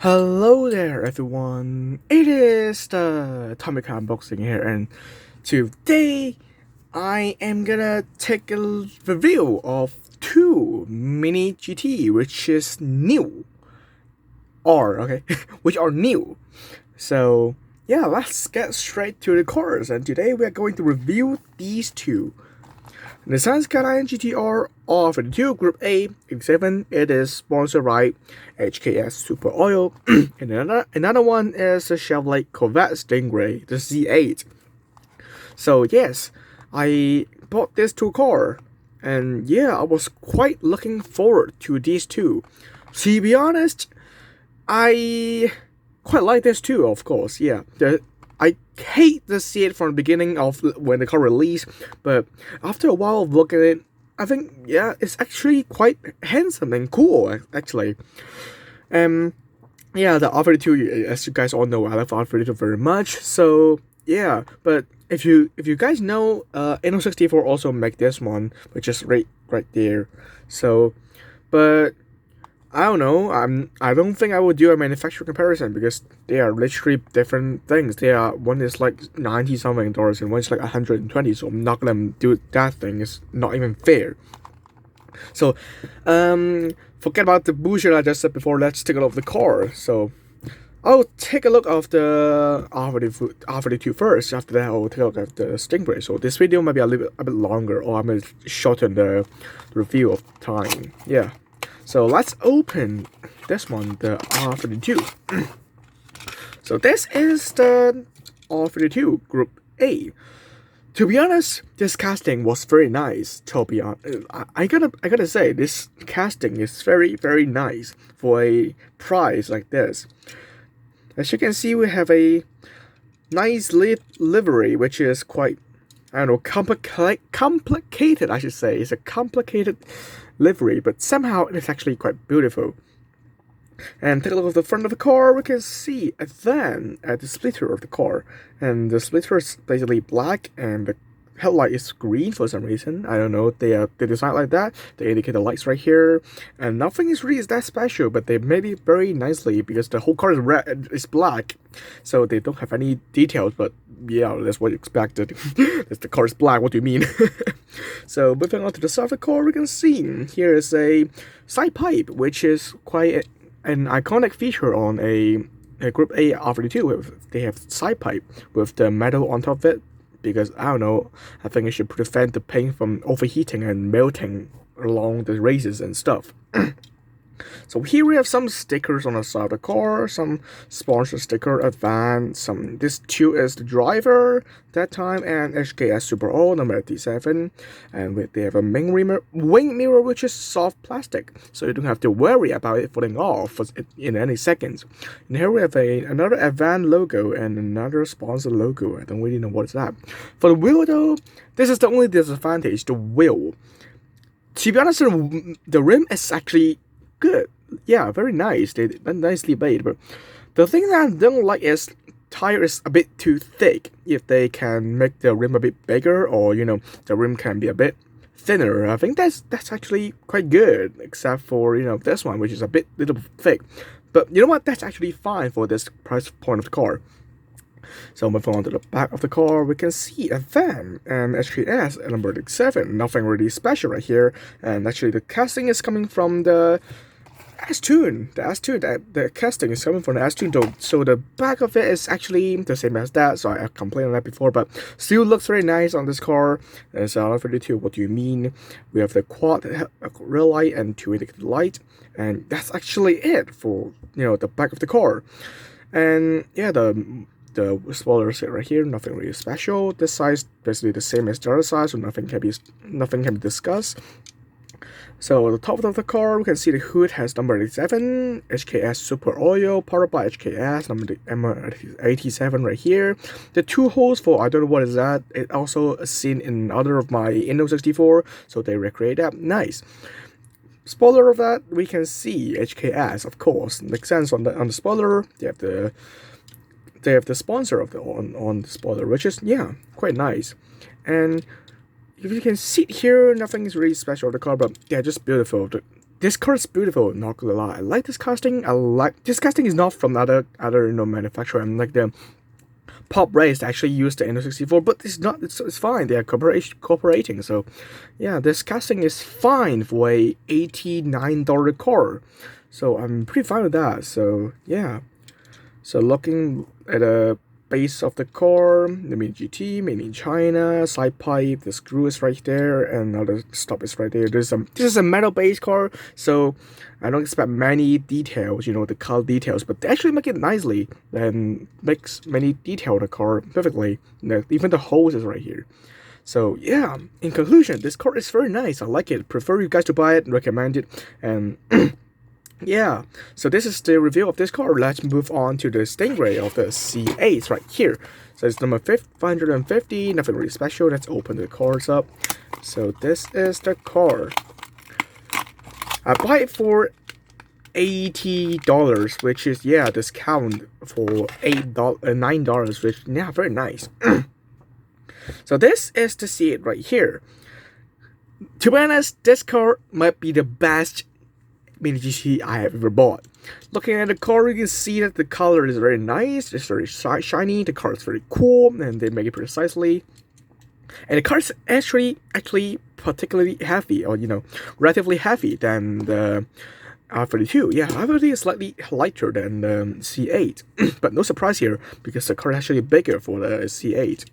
Hello there, everyone. It is the Atomic Unboxing here, and today I am gonna take a review of two Mini GT, which is new, which are new. So yeah, let's get straight to the cars, and today we are going to review these two. Nissan Skyline GTR R32 Group A 87. It is sponsored by HKS Super Oil. And another one is the Chevrolet Corvette Stingray, the Z8. So yes, I bought these two cars, and yeah, I was quite looking forward to these two. To be honest, I quite like this too, of course. Yeah, I hate to see it from the beginning of when the car released, but after a while of looking at it, I think yeah, it's actually quite handsome and cool actually. Yeah, the R32, as you guys all know, I love R32 very much. So yeah, but if you guys know, Inno64 also make this one, which is right there. So, but I don't know. I don't think I would do a manufacturer comparison because they are literally different things. One is like $90 something and one is like 120. So I'm not gonna do that thing. It's not even fair. So, forget about the bullshit I just said before. Let's take a look at the car. So, I'll take a look of the R32 first. After that, I'll take a look at the Stingray. So this video might be a bit longer, or I may shorten the review of time. Yeah. So let's open this one, the R32. So this is the R32 Group A. To be honest, this casting was very nice. To be honest, I gotta say this casting is very nice for a price like this. As you can see, we have a nice livery, which is quite, I don't know, complicated. I should say it's a complicated livery, but somehow it's actually quite beautiful. And take a look at the front of the car. We can see a van at the splitter of the car, and the splitter is basically black, and the headlight is green for some reason. I don't know. They design like that. They indicate the lights right here, and nothing is really that special. But they made it very nicely because the whole car is red, is black, so they don't have any details. But yeah, that's what you expected. If the car is black, what do you mean? So moving on to the side of the car, we can see here is a side pipe, which is quite an iconic feature on a Group A R32. They have side pipe with the metal on top of it, because I don't know, I think it should prevent the paint from overheating and melting along the races and stuff. So here we have some stickers on the side of the car, some sponsor sticker, a van, this two is the driver that time, and HKS Super Oil number 87, and they have a wing mirror which is soft plastic, so you don't have to worry about it falling off in any seconds. And here we have another Avan logo and another sponsor logo. I don't really know what is that. For the wheel though, this is the only disadvantage, the wheel. To be honest, the rim is actually good. Yeah, very nice. They nicely made. But the thing that I don't like is tire is a bit too thick. If they can make the rim a bit bigger, or you know, the rim can be a bit thinner, I think that's actually quite good. Except for, you know, this one, which is a little thick. But you know what? That's actually fine for this price point of the car. So moving on to the back of the car, we can see a van and HKS at number 7. Nothing really special right here. And actually the casting is coming from the S-Tune. The casting is coming from the S-Tune though. So the back of it is actually the same as that. So I complained on that before, but still looks very nice on this car. It's R32. What do you mean? We have the quad rear light and 2 indicator light. And that's actually it for, you know, the back of the car. And yeah, the spoilers right here, nothing really special. This size basically the same as the other side, so nothing can be discussed. So at the top of the car, we can see the hood has number 87, HKS Super Oil, powered by HKS, number 87 right here. The two holes for, I don't know what is that, it also seen in other of my Inno64, so they recreate that, nice. Spoiler of that, we can see HKS, of course, makes sense on the spoiler. They have the sponsor of the on the spoiler, which is, yeah, quite nice. And if you can see here, nothing is really special of the car, but yeah, just beautiful. this car is beautiful, not gonna lie. I like this casting. I like this casting is not from other manufacturer. And like the Pop Race actually used the N64, but it's not. It's fine. They are cooperating. So yeah, this casting is fine for a $89 car. So I'm pretty fine with that. So yeah. So looking at a base of the car, the Mini GT, made in China, side pipe, the screw is right there, and other stop is right there. This is a metal base car, so I don't expect many details, the color details, but they actually make it nicely and makes many detail the car perfectly. Even the hose is right here. So yeah, in conclusion, this car is very nice. I like it. Prefer you guys to buy it, recommend it, and yeah, so this is the review of this car. Let's move on to the Stingray of the C8 right here. So it's number 550, nothing really special. Let's open the cars up. So this is the car. I buy it for $80, which is, yeah, discount for $9, which, yeah, very nice. So this is the C8 right here. To be honest, this car might be the best Mini GT I have ever bought. Looking at the car, you can see that the color is very nice. It's very shiny. The car is very cool, and they make it precisely. And the car is actually particularly heavy, or relatively heavy than the R32. Yeah, R32 is slightly lighter than the C8, but no surprise here because the car is actually bigger for the C8.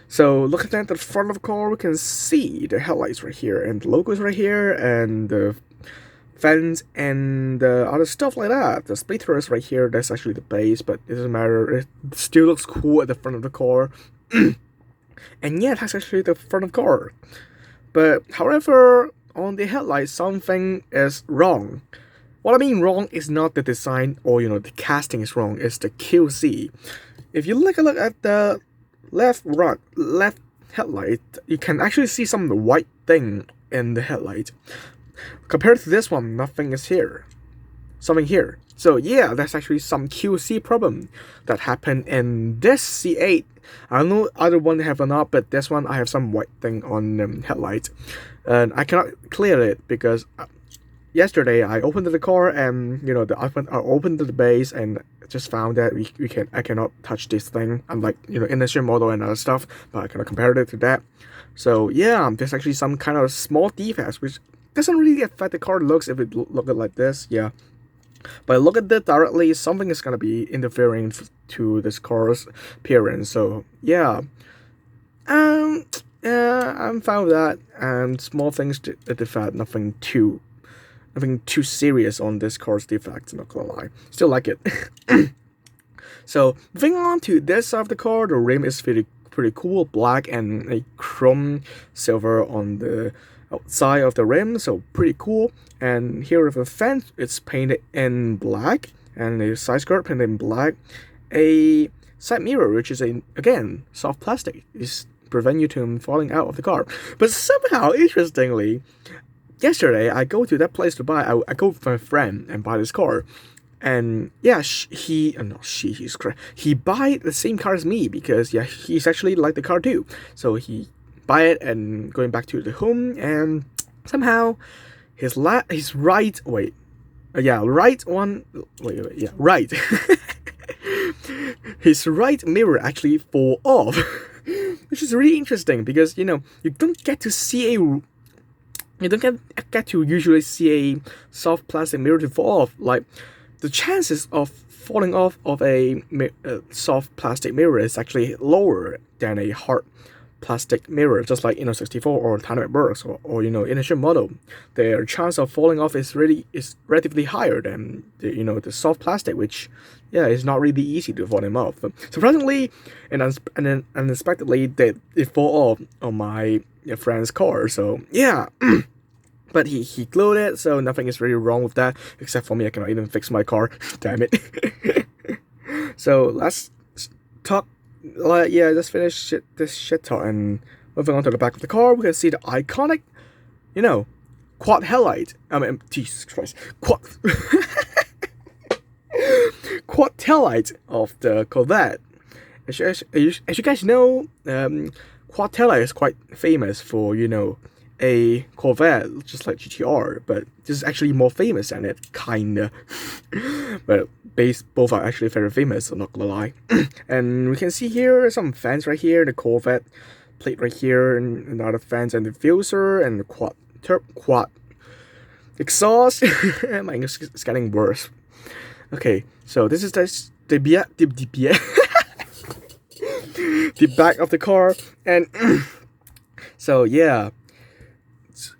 So looking at the front of the car, we can see the headlights right here, and the logo is right here, and the fence and other stuff like that. The splitter is right here. That's actually the base, but it doesn't matter. It still looks cool at the front of the car. And yeah, that's actually the front of the car. But however, on the headlights, something is wrong. What I mean wrong is not the design or the casting is wrong. It's the QC. If you look at the left headlight, you can actually see some of the white thing in the headlight. Compared to this one, nothing is here. Something here. So yeah, that's actually some QC problem that happened in this C8. I don't know other one have or not, but this one I have some white thing on the headlight. And I cannot clear it because yesterday I opened the car and I opened the base and just found that I cannot touch this thing. Unlike initial model and other stuff, but I cannot compare it to that. So yeah, there's actually some kind of small defects which doesn't really affect the car looks if it look like this, yeah. But look at it directly, something is gonna be interfering to this car's appearance. So yeah, I'm fine with that. And small things to defect, nothing too serious on this car's defects. Not gonna lie, still like it. So moving on to this side of the car, the rim is pretty cool, black and a chrome silver on the outside of the rim, so pretty cool. And here with the fence, it's painted in black, and the side skirt painted in black. A side mirror, which is again soft plastic, is prevent you from falling out of the car. But somehow, interestingly, yesterday I go to that place to buy. I go with my friend and buy this car, and yeah, he buy the same car as me because yeah, he's actually like the car too. So he buy it and going back to the home, and somehow his right his right mirror actually fall off, which is really interesting because you don't get to usually see a soft plastic mirror to fall off. Like the chances of falling off of a soft plastic mirror is actually lower than a hard plastic mirror, just like 64 or Dynamic Burst or initial model. Their chance of falling off is relatively higher than the soft plastic, which yeah, is not really easy to fall them off. But surprisingly and unexpectedly, it fall off on my friend's car. So yeah. But he glued it, so nothing is really wrong with that, except for me. I cannot even fix my car. Damn it. So let's talk. Yeah, let's finish this shit talk and moving on to the back of the car. We can see the iconic, quad headlight. I mean, Jesus Christ, quad taillight of the Corvette. As you guys know, quad taillight is quite famous for a Corvette, just like GTR, but this is actually more famous than it, kinda. But both are actually very famous, I'm not gonna lie. And we can see here some fans right here, the Corvette plate right here, and another fans and diffuser, and the quad exhaust. My English is getting worse. Okay, so this is the back of the car, and so yeah,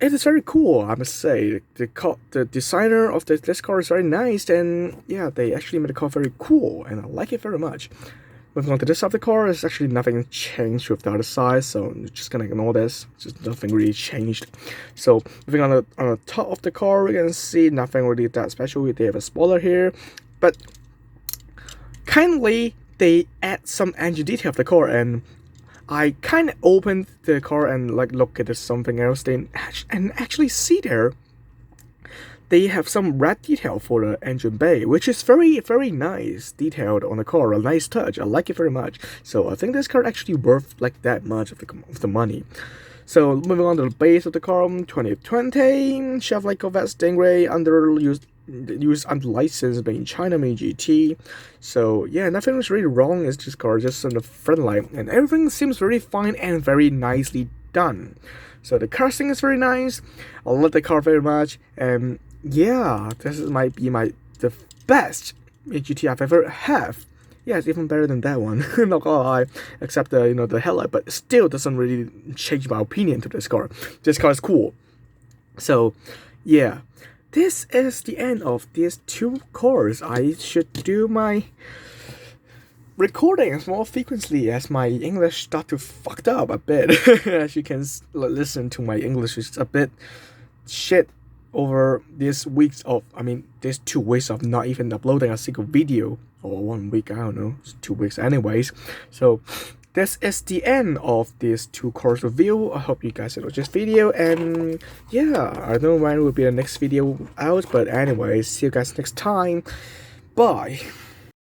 it is very cool, I must say. The designer of this car is very nice, and yeah, they actually made the car very cool, and I like it very much. Moving on to this side of the car, there's actually nothing changed with the other side, so I'm just gonna ignore this. Just nothing really changed. So moving on the top of the car, we can see nothing really that special. They have a spoiler here, but kindly they add some engine detail of the car, and I kind of opened the car and like look at something else, and actually see there they have some red detail for the engine bay, which is very, very nice detailed on the car. A nice touch. I like it very much. So I think this car actually worth like that much of the money. So moving on to the base of the car, 2020 Chevrolet Corvette Stingray under license, made in China, made GT. So yeah, nothing was really wrong. It's just car just on the front light, and everything seems very fine and very nicely done. So the casting is very nice. I love the car very much, and yeah, might be the best GT I've ever have. Yeah, it's even better than that one. Not gonna lie, except the headlight, but it still doesn't really change my opinion to this car. This car is cool. So yeah, this is the end of these two cars. I should do my recordings more frequently as my English start to fucked up a bit. As you can listen to my English is a bit shit over these 2 weeks of not even uploading a single video, or 1 week, I don't know, it's 2 weeks anyways. So this is the end of this two cars review. I hope you guys enjoyed this video, and yeah, I don't know when will be the next video out, but anyways, see you guys next time. Bye.